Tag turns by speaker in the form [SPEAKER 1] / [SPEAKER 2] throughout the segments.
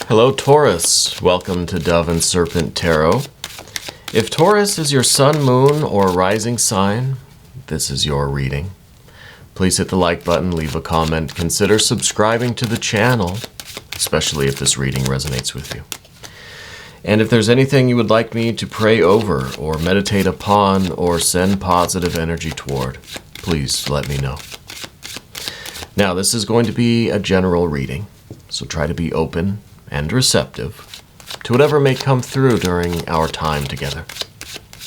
[SPEAKER 1] Hello Taurus, welcome to Dove and Serpent Tarot. If Taurus is your sun, moon, or rising sign, this is your reading. Please hit the like button, leave a comment, consider subscribing to the channel, especially if this reading resonates with you. And if there's anything you would like me to pray over or meditate upon or send positive energy toward, please let me know. Now, this is going to be a general reading, so try to be open and receptive to whatever may come through during our time together.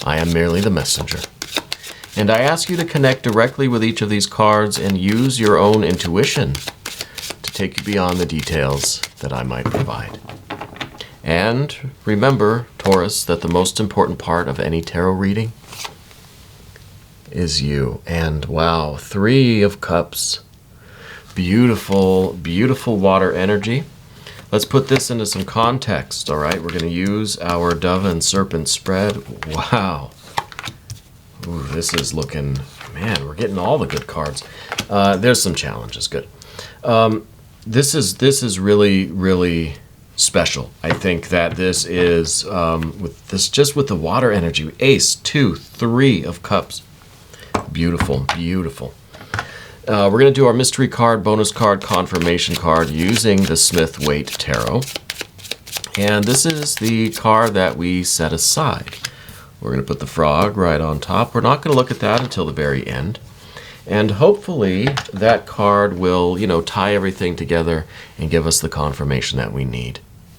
[SPEAKER 1] I am merely the messenger. And I ask you to connect directly with each of these cards and use your own intuition to take you beyond the details that I might provide. And remember, Taurus, that the most important part of any tarot reading is you. And wow, 3 of Cups. Beautiful, beautiful water energy. Let's put this into some context, all right? We're going to use our Dove and Serpent spread. Wow. Ooh, this is looking, man, we're getting all the good cards. There's some challenges, good. This is really, really special. I think that this is, with the water energy, Ace, 2, 3 of Cups. Beautiful, beautiful. We're going to do our mystery card, bonus card, confirmation card using the Smith-Waite Tarot. And this is the card that we set aside. We're going to put the frog right on top. We're not going to look at that until the very end. And hopefully that card will, tie everything together and give us the confirmation that we need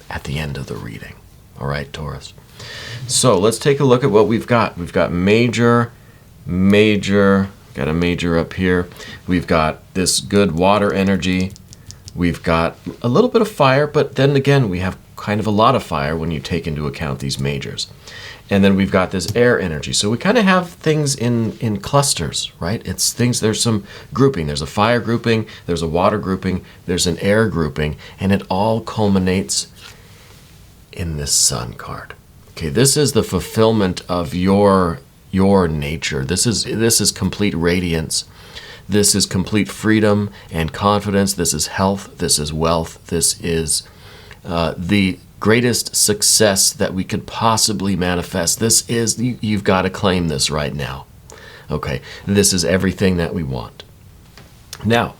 [SPEAKER 1] at the end of the reading. All right, Taurus. So let's take a look at what we've got. We've got major, got a major up here. We've got this good water energy. We've got a little bit of fire, but then again, we have kind of a lot of fire when you take into account these majors. And then we've got this air energy. So we kind of have things in clusters, right? It's things, there's some grouping. There's a fire grouping, there's a water grouping, there's an air grouping, and it all culminates in this sun card. Okay, this is the fulfillment of your nature. This is complete radiance. This is complete freedom and confidence. This is health. This is wealth. This is the greatest success that we could possibly manifest. This is, you've got to claim this right now. Okay, this is everything that we want. Now,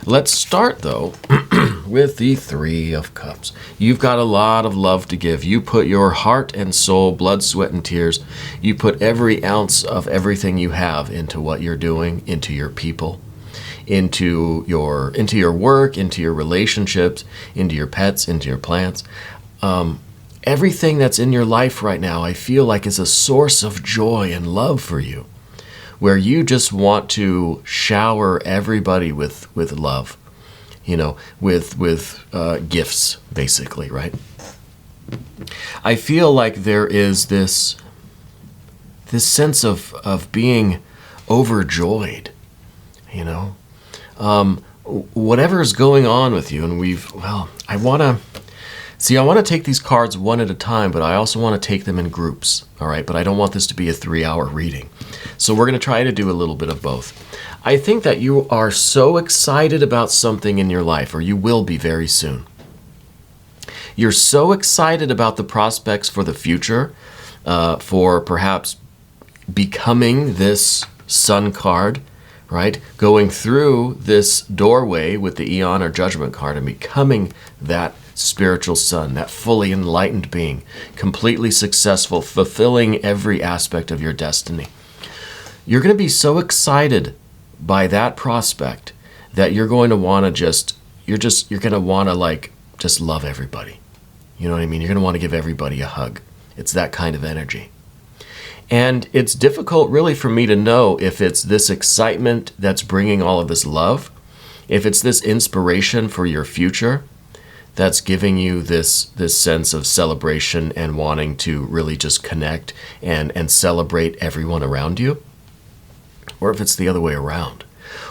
[SPEAKER 1] let's start though with the 3 of Cups. You've got a lot of love to give. You put your heart and soul, blood, sweat, and tears. You put every ounce of everything you have into what you're doing, into your people, into your work, into your relationships, into your pets, into your plants. Everything that's in your life right now, I feel like is a source of joy and love for you, where you just want to shower everybody with love, with gifts, basically, right? I feel like there is this sense of being overjoyed, whatever's going on with you. And I want to take these cards one at a time, but I also want to take them in groups, all right? But I don't want this to be a 3-hour reading. So we're going to try to do a little bit of both. I think that you are so excited about something in your life, or you will be very soon. You're so excited about the prospects for the future, for perhaps becoming this sun card, right? Going through this doorway with the Eon or Judgment card and becoming that spiritual sun, that fully enlightened being, completely successful, fulfilling every aspect of your destiny. You're going to be so excited by that prospect that you're going to want to just love everybody. You know what I mean? You're going to want to give everybody a hug. It's that kind of energy. And it's difficult really for me to know if it's this excitement that's bringing all of this love, if it's this inspiration for your future that's giving you this sense of celebration and wanting to really just connect and celebrate everyone around you, or if it's the other way around.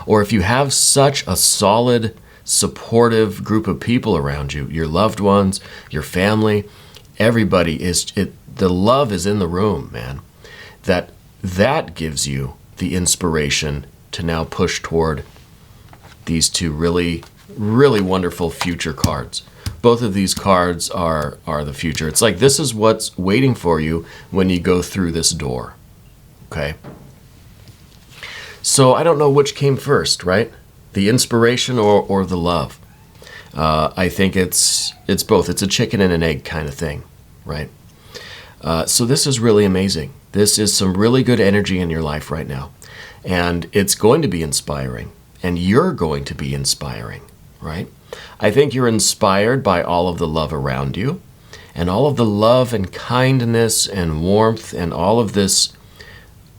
[SPEAKER 1] Or if you have such a solid, supportive group of people around you, your loved ones, your family, everybody the love is in the room, man. That gives you the inspiration to now push toward these 2 really, really wonderful future cards. both of these cards are the future. It's like this is what's waiting for you when you go through this door. Okay? So I don't know which came first, right? The inspiration or the love. I think it's both. It's a chicken and an egg kind of thing, right? So this is really amazing. This is some really good energy in your life right now. And it's going to be inspiring. And you're going to be inspiring, right? I think you're inspired by all of the love around you. And all of the love and kindness and warmth and all of this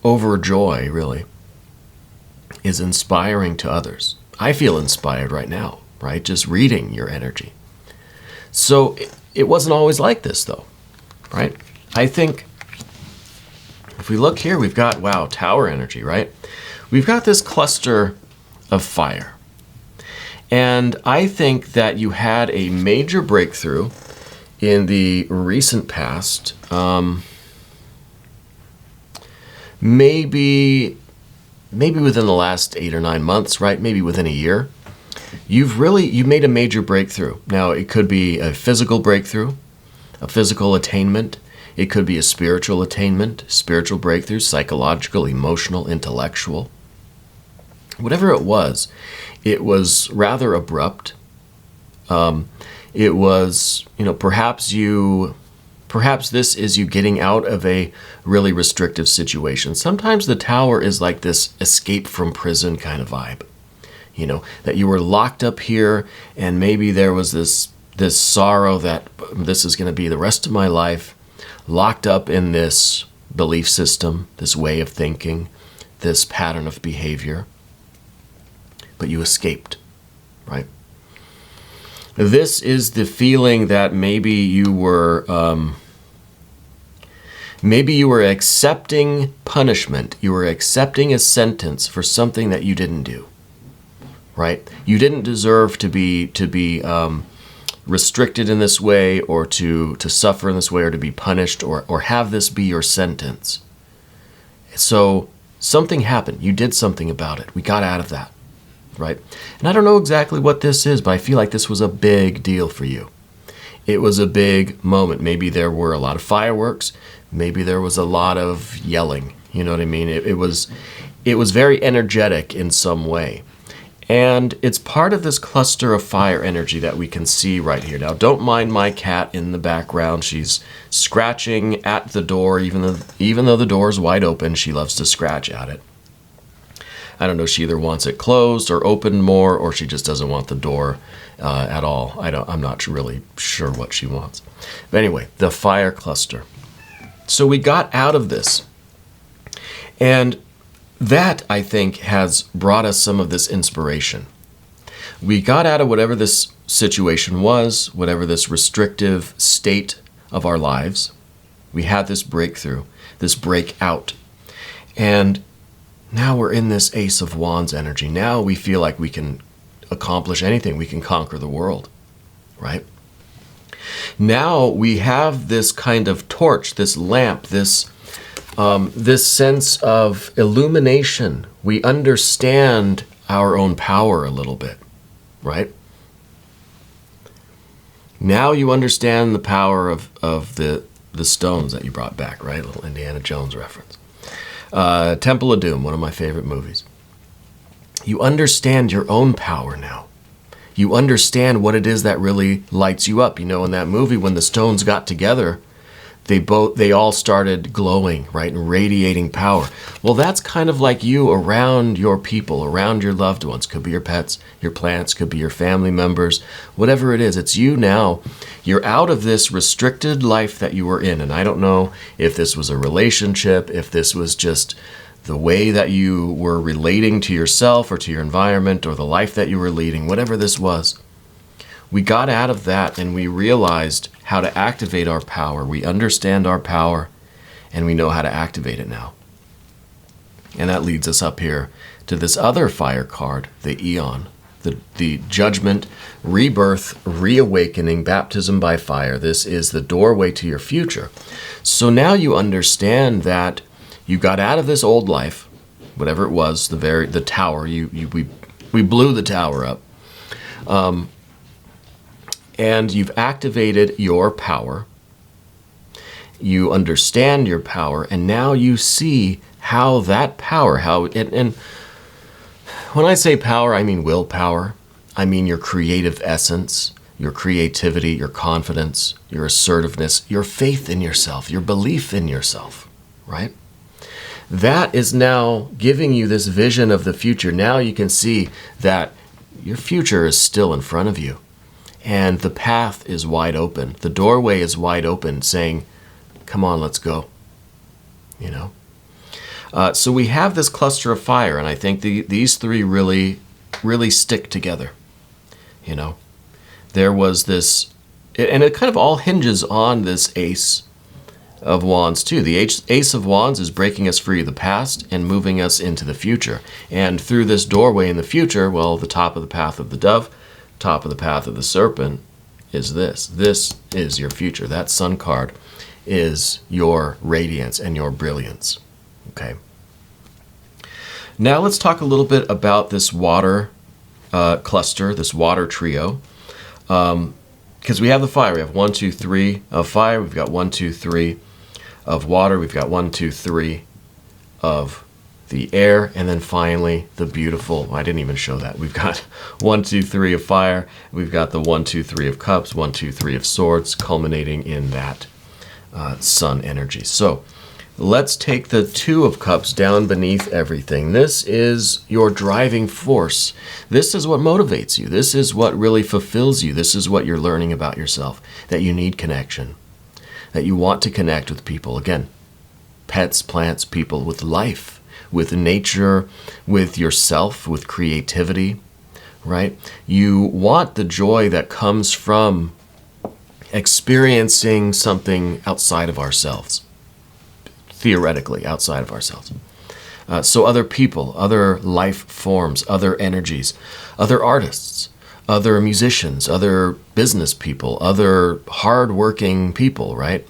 [SPEAKER 1] overjoy, really, is inspiring to others. I feel inspired right now, right? Just reading your energy. So it wasn't always like this, though, right? I think if we look here, we've got, wow, tower energy, right? We've got this cluster of fire. And I think that you had a major breakthrough in the recent past, maybe within the last 8 or 9 months, right? Maybe within a year. You've made a major breakthrough. Now, it could be a physical breakthrough, a physical attainment. It could be a spiritual attainment, spiritual breakthrough, psychological, emotional, intellectual. Whatever it was rather abrupt. It was, perhaps this is you getting out of a really restrictive situation. Sometimes the tower is like this escape from prison kind of vibe. That you were locked up here and maybe there was this sorrow that this is going to be the rest of my life, locked up in this belief system, this way of thinking, this pattern of behavior. But you escaped, right? This is the feeling that maybe you were accepting punishment. You were accepting a sentence for something that you didn't do, right? You didn't deserve to be restricted in this way, or to suffer in this way, or to be punished, or have this be your sentence. So something happened. You did something about it. We got out of that. Right? And I don't know exactly what this is, but I feel like this was a big deal for you. It was a big moment. Maybe there were a lot of fireworks. Maybe there was a lot of yelling. You know what I mean? It was very energetic in some way. And it's part of this cluster of fire energy that we can see right here. Now, don't mind my cat in the background. She's scratching at the door. Even though the door is wide open, she loves to scratch at it. I don't know, she either wants it closed or opened more, or she just doesn't want the door at all. I'm not really sure what she wants. But anyway, the fire cluster. So we got out of this. And that, I think, has brought us some of this inspiration. We got out of whatever this situation was, whatever this restrictive state of our lives. We had this breakthrough, this breakout. And now we're in this Ace of Wands energy. Now we feel like we can accomplish anything. We can conquer the world, right? Now we have this kind of torch, this lamp, this sense of illumination. We understand our own power a little bit, right? Now you understand the power of the stones that you brought back, right? A little Indiana Jones reference. Temple of Doom, one of my favorite movies. You understand your own power now. You understand what it is that really lights you up. In that movie, when the stones got together, they all started glowing, right, and radiating power. Well, that's kind of like you around your people, around your loved ones. Could be your pets, your plants, could be your family members, whatever it is. It's you now. You're out of this restricted life that you were in. And I don't know if this was a relationship, if this was just the way that you were relating to yourself or to your environment or the life that you were leading, whatever this was. We got out of that and we realized how to activate our power. We understand our power and we know how to activate it now. And that leads us up here to this other fire card, the Eon, the judgment, rebirth, reawakening, baptism by fire. This is the doorway to your future. So now you understand that you got out of this old life, whatever it was, the tower. We blew the tower up. and you've activated your power. You understand your power, and now you see how that power, and when I say power, I mean willpower. I mean your creative essence, your creativity, your confidence, your assertiveness, your faith in yourself, your belief in yourself, right? That is now giving you this vision of the future. Now you can see that your future is still in front of you, and the path is wide open. The doorway is wide open, saying, come on, let's go, you know? So we have this cluster of fire, and I think these three really, really stick together, you know? There was this, and it kind of all hinges on this Ace of Wands too. The Ace of Wands is breaking us free of the past and moving us into the future. And through this doorway in the future, well, the top of the path of the dove, top of the path of the serpent is this. This is your future. That sun card is your radiance and your brilliance. Okay. Now let's talk a little bit about this water cluster, this water trio. Because we have the fire. We have 1, 2, 3 of fire. We've got 1, 2, 3 of water. We've got 1, 2, 3 of the air. And then finally, the beautiful, I didn't even show that. We've got 1, 2, 3 of fire. We've got the 1, 2, 3 of cups, 1, 2, 3 of swords, culminating in that sun energy. So let's take the 2 of cups down beneath everything. This is your driving force. This is what motivates you. This is what really fulfills you. This is what you're learning about yourself, that you need connection, that you want to connect with people. Again, pets, plants, people, with life, with nature, with yourself, with creativity, right? You want the joy that comes from experiencing something outside of ourselves, theoretically outside of ourselves. So other people, other life forms, other energies, other artists, other musicians, other business people, other hardworking people, right?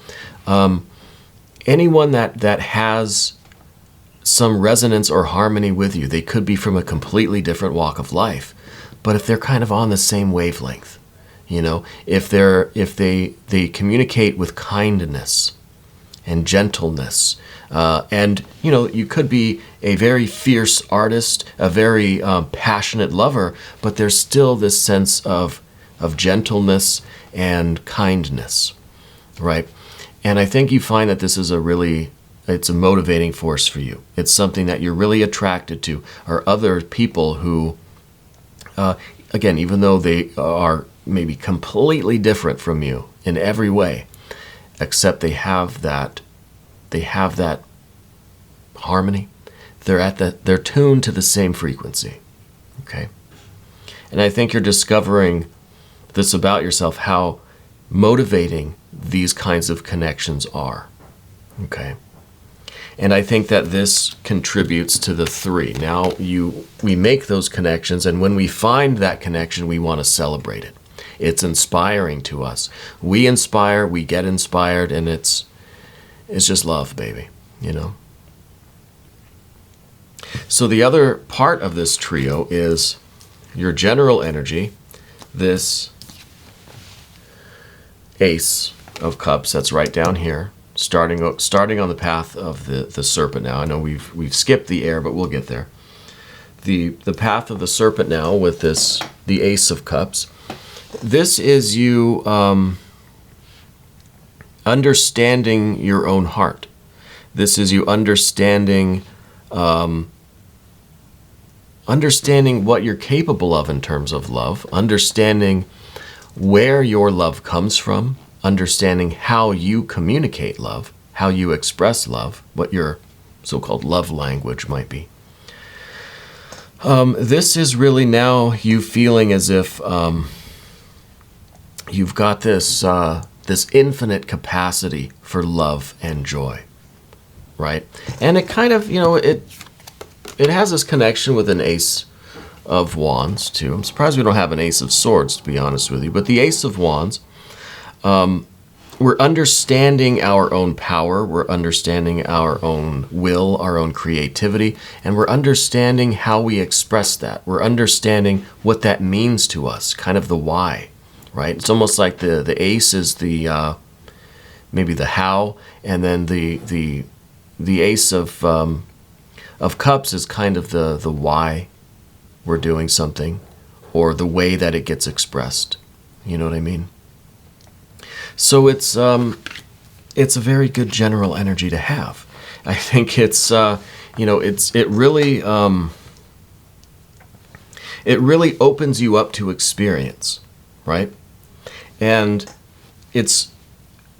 [SPEAKER 1] Anyone that has some resonance or harmony with you. They could be from a completely different walk of life, but if they're kind of on the same wavelength, you know, if they communicate with kindness and gentleness, and you know, you could be a very fierce artist, a very passionate lover, but there's still this sense of gentleness and kindness, right? And I think you find that this is it's a motivating force for you. It's something that you're really attracted to, are other people who, again, even though they are maybe completely different from you in every way, except they have that harmony. They're tuned to the same frequency. Okay? And I think you're discovering this about yourself, how motivating these kinds of connections are. Okay? And I think that this contributes to the 3. Now we make those connections, and when we find that connection, we want to celebrate it. It's inspiring to us. We inspire, we get inspired, and it's just love, baby, you know? So the other part of this trio is your general energy, this Ace of Cups that's right down here, starting on the path of the serpent now. I know we've skipped the air, but we'll get there. The path of the serpent now with the Ace of Cups. This is you understanding your own heart. This is you understanding what you're capable of in terms of love, understanding where your love comes from, understanding how you communicate love, how you express love, what your so-called love language might be. This is really now you feeling as if you've got this infinite capacity for love and joy, right? And it kind of, you know, it has this connection with an Ace of Wands too. I'm surprised we don't have an Ace of Swords, to be honest with you. But the Ace of Wands, we're understanding our own power, we're understanding our own will, our own creativity, and we're understanding how we express that. We're understanding what that means to us, kind of the why, right? It's almost like the ace is the maybe the how, and then the ace of cups is kind of the why we're doing something, or the way that it gets expressed. You know what I mean? So it's a very good general energy to have. I think it's it really opens you up to experience, right? And it's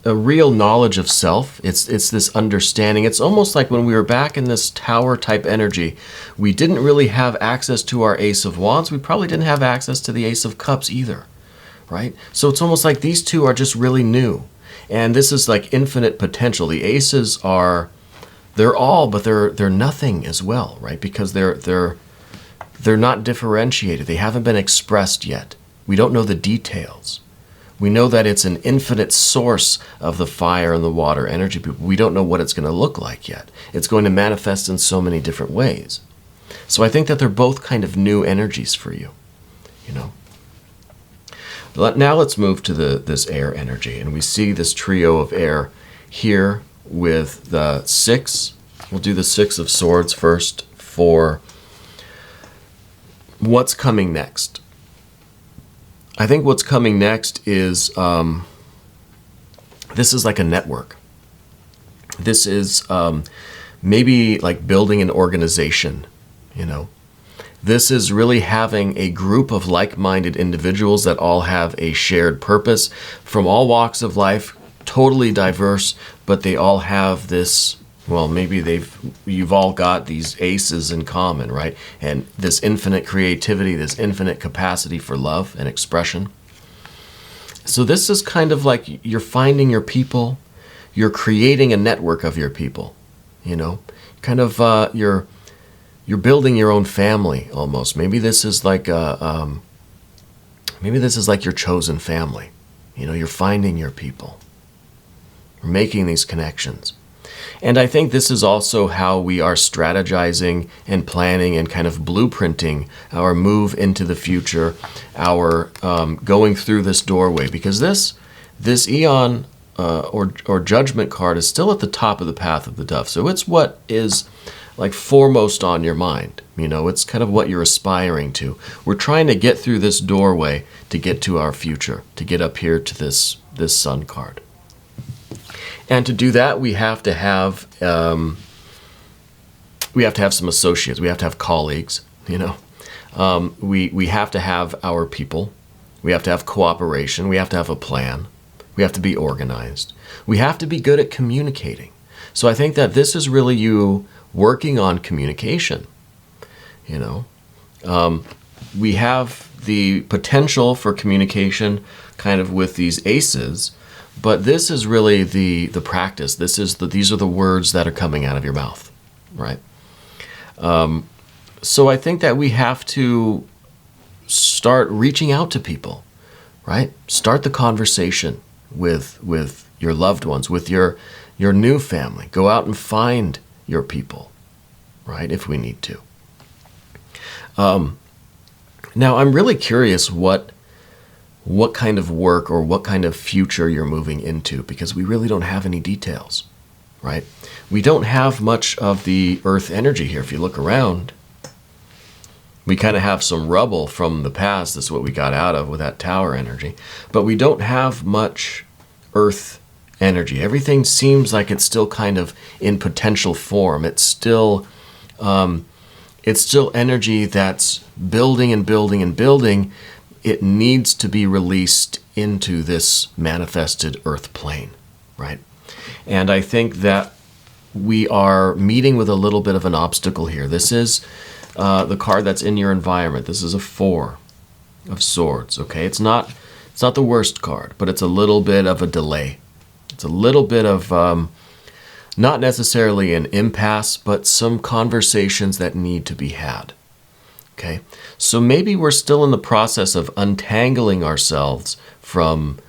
[SPEAKER 1] a real knowledge of self. It's this understanding. It's almost like when we were back in this tower type energy, we didn't really have access to our Ace of Wands. We probably didn't have access to the Ace of Cups either, right? So it's almost like these two are just really new. And this is like infinite potential. The aces they're all, but they're nothing as well, right? Because they're not differentiated. They haven't been expressed yet. We don't know the details. We know that it's an infinite source of the fire and the water energy, but we don't know what it's going to look like yet. It's going to manifest in so many different ways. So I think that they're both kind of new energies for you, you know. Now let's move to this air energy, and we see this trio of air here with the 6. We'll do the 6 of Swords first for what's coming next. I think what's coming next is this is like a network. This is maybe like building an organization, you know. This is really having a group of like-minded individuals that all have a shared purpose from all walks of life, totally diverse, but they all have this, well, maybe you've all got these aces in common, right? And this infinite creativity, this infinite capacity for love and expression. So this is kind of like you're finding your people, you're creating a network of your people, you know, kind of you're building your own family almost. Maybe this is like your chosen family. You know, you're finding your people. We're making these connections. And I think this is also how we are strategizing and planning and kind of blueprinting our move into the future, our going through this doorway. Because this Eon or Judgment card is still at the top of the path of the Dove. So it's what is like foremost on your mind. You know, it's kind of what you're aspiring to. We're trying to get through this doorway to get to our future, to get up here to this Sun card. And to do that, we have to have some associates. We have to have colleagues. You know, we have to have our people. We have to have cooperation. We have to have a plan. We have to be organized. We have to be good at communicating. So I think that this is really you working on communication. You know, we have the potential for communication kind of with these aces. But this is really the practice. These are the words that are coming out of your mouth, right? So I think that we have to start reaching out to people, right? Start the conversation with your loved ones, with your new family. Go out and find your people, right? If we need to. Now I'm really curious what kind of work or what kind of future you're moving into, because we really don't have any details, right? We don't have much of the earth energy here. If you look around, we kind of have some rubble from the past. That's what we got out of with that tower energy. But we don't have much earth energy. Everything seems like it's still kind of in potential form. It's still energy that's building and building and building. It needs to be released into this manifested earth plane, right? And I think that we are meeting with a little bit of an obstacle here. This is the card that's in your environment. This is a 4 of Swords, okay? It's not the worst card, but it's a little bit of a delay. It's a little bit of not necessarily an impasse, but some conversations that need to be had. Okay, so maybe we're still in the process of untangling ourselves from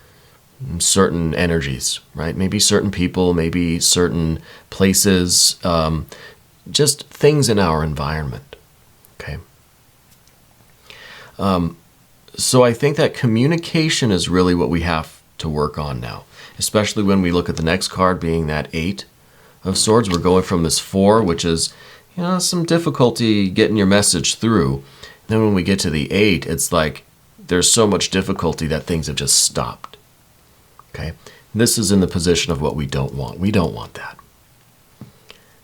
[SPEAKER 1] certain energies, right? Maybe certain people, maybe certain places, just things in our environment, okay? So I think that communication is really what we have to work on now, especially when we look at the next card being that 8 of Swords. We're going from this 4, which is, some difficulty getting your message through. Then when we get to the 8, it's like there's so much difficulty that things have just stopped. Okay? This is in the position of what we don't want. We don't want that.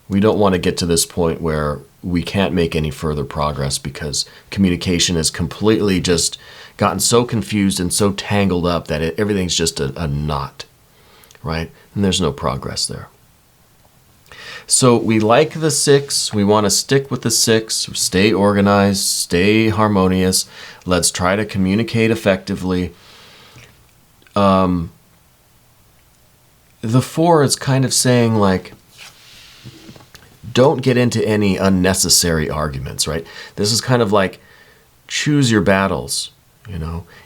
[SPEAKER 1] We don't want to get to this point where we can't make any further progress because communication has completely just gotten so confused and so tangled up that everything's just a knot, right? And there's no progress there. So we like the 6. We want to stick with the 6. Stay organized, stay harmonious. Let's try to communicate effectively. The 4 is kind of saying, like, don't get into any unnecessary arguments, right? This is kind of like choose your battles,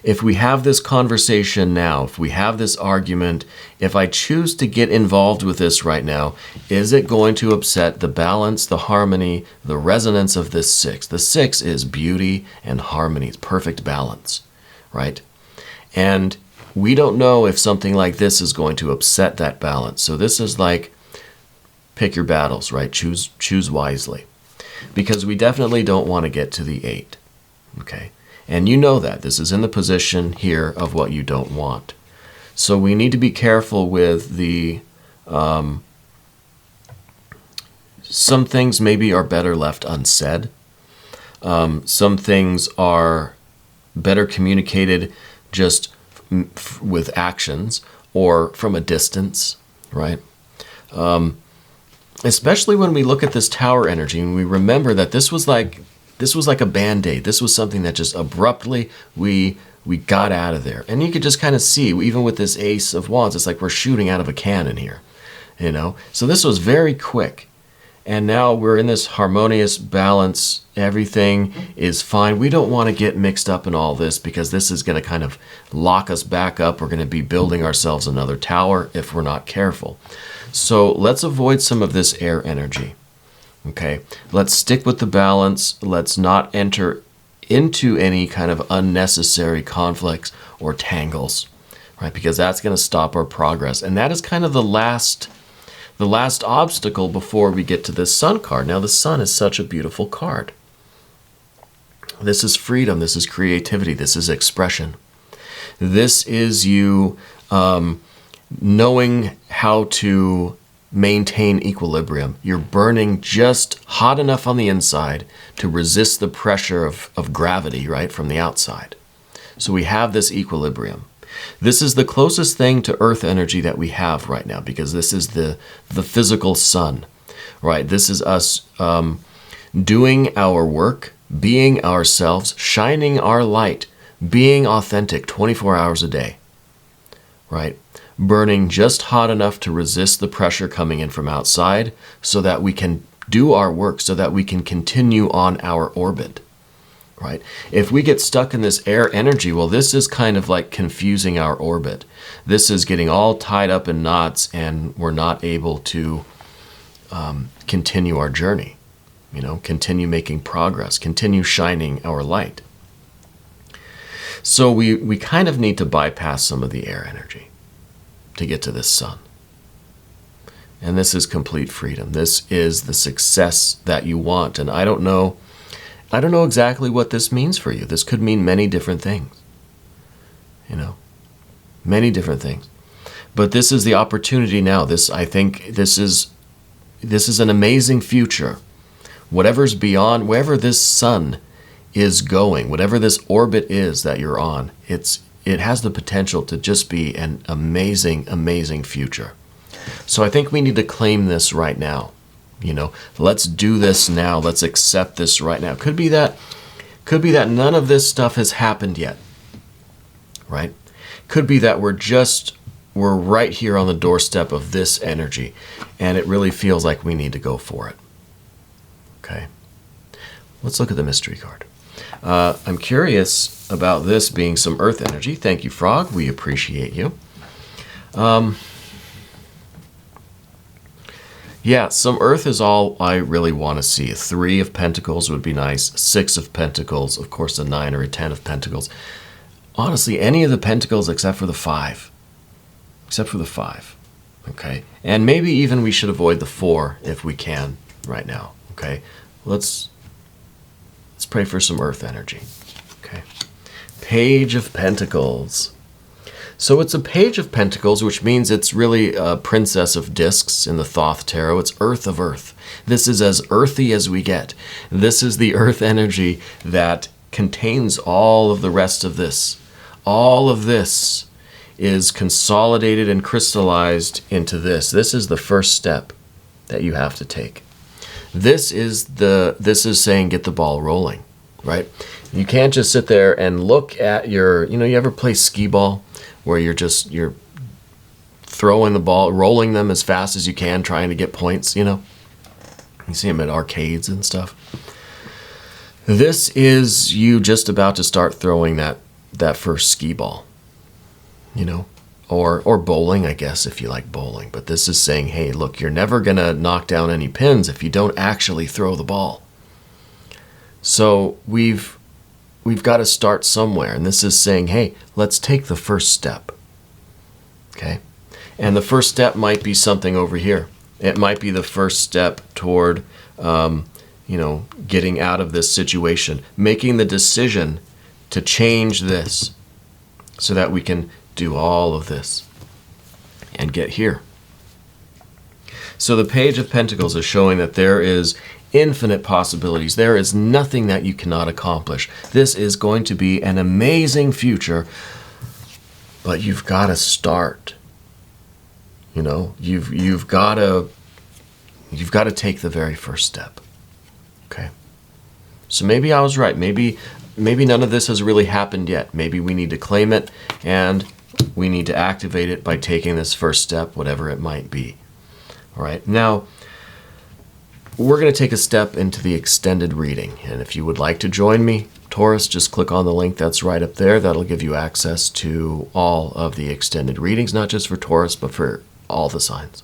[SPEAKER 1] If we have this conversation now, if we have this argument, if I choose to get involved with this right now, is it going to upset the balance, the harmony, the resonance of this 6? The 6 is beauty and harmony. It's perfect balance, right? And we don't know if something like this is going to upset that balance. So this is like, pick your battles, right? Choose wisely. Because we definitely don't want to get to the 8, okay? And you know that. This is in the position here of what you don't want. So we need to be careful with the... some things maybe are better left unsaid. Some things are better communicated just with actions or from a distance, right? Especially when we look at this Tower energy and we remember that this was like a Band-Aid. This was something that just abruptly we got out of there. And you could just kind of see, even with this Ace of Wands, it's like we're shooting out of a cannon here, So this was very quick. And now we're in this harmonious balance. Everything is fine. We don't want to get mixed up in all this because this is going to kind of lock us back up. We're going to be building ourselves another tower if we're not careful. So let's avoid some of this air energy. Okay, let's stick with the balance. Let's not enter into any kind of unnecessary conflicts or tangles, right? Because that's going to stop our progress. And that is kind of the last obstacle before we get to this Sun card. Now, the Sun is such a beautiful card. This is freedom. This is creativity. This is expression. This is you knowing how to maintain equilibrium. You're burning just hot enough on the inside to resist the pressure of gravity, right, from the outside. So we have this equilibrium. This is the closest thing to earth energy that we have right now because this is the physical sun, right? This is us doing our work, being ourselves, shining our light, being authentic 24 hours a day, right? Burning just hot enough to resist the pressure coming in from outside so that we can do our work, so that we can continue on our orbit, right? If we get stuck in this air energy, well, this is kind of like confusing our orbit. This is getting all tied up in knots and we're not able to continue our journey, continue making progress, continue shining our light. So we kind of need to bypass some of the air energy to get to this Sun. And this is complete freedom. This is the success that you want. And I don't know exactly what this means for you. This could mean many different things. Many different things. But this is the opportunity now. I think this is an amazing future. Whatever's beyond, wherever this Sun is going, whatever this orbit is that you're on, it has the potential to just be an amazing, amazing future. So I think we need to claim this right now. Let's do this now. Let's accept this right now. Could be that none of this stuff has happened yet, right? Could be that we're right here on the doorstep of this energy, and it really feels like we need to go for it. Okay. Let's look at the mystery card. I'm curious about this being some earth energy. Thank you, Frog. We appreciate you. Yeah, some earth is all I really want to see. 3 of Pentacles would be nice. 6 of Pentacles, of course, a 9 or a 10 of Pentacles. honestly, any of the pentacles except for the 5. Except for the 5. Okay? And maybe even we should avoid the 4 if we can right now. Okay? Let's pray for some earth energy. Okay? Page of Pentacles. So it's a Page of Pentacles, which means it's really a Princess of Discs in the Thoth Tarot. It's Earth of Earth. This is as earthy as we get. This is the earth energy that contains all of the rest of this. All of this is consolidated and crystallized into this. This is the first step that you have to take. This is saying get the ball rolling, right? You can't just sit there and look at your, you ever play skee ball where you're throwing the ball, rolling them as fast as you can, trying to get points, You see them at arcades and stuff. This is you just about to start throwing that first skee ball, or bowling, I guess, if you like bowling. But this is saying, hey, look, you're never going to knock down any pins if you don't actually throw the ball. So we've got to start somewhere. And this is saying, hey, let's take the first step. Okay? And the first step might be something over here. It might be the first step toward, getting out of this situation, making the decision to change this so that we can do all of this and get here. So the Page of Pentacles is showing that there is infinite possibilities. There is nothing that you cannot accomplish. This is going to be an amazing future, but you've got to start. You've got to take the very first step. Okay. So maybe I was right. Maybe none of this has really happened yet. Maybe we need to claim it and we need to activate it by taking this first step, whatever it might be. All right. Now, we're going to take a step into the extended reading. And if you would like to join me, Taurus, just click on the link that's right up there. That'll give you access to all of the extended readings, not just for Taurus, but for all the signs.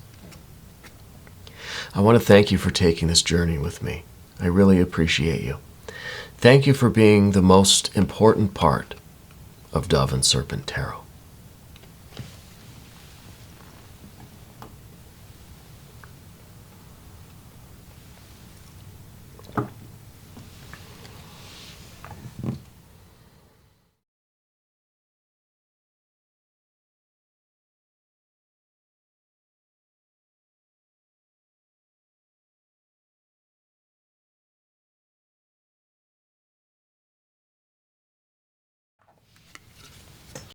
[SPEAKER 1] I want to thank you for taking this journey with me. I really appreciate you. Thank you for being the most important part of Dove and Serpent Tarot.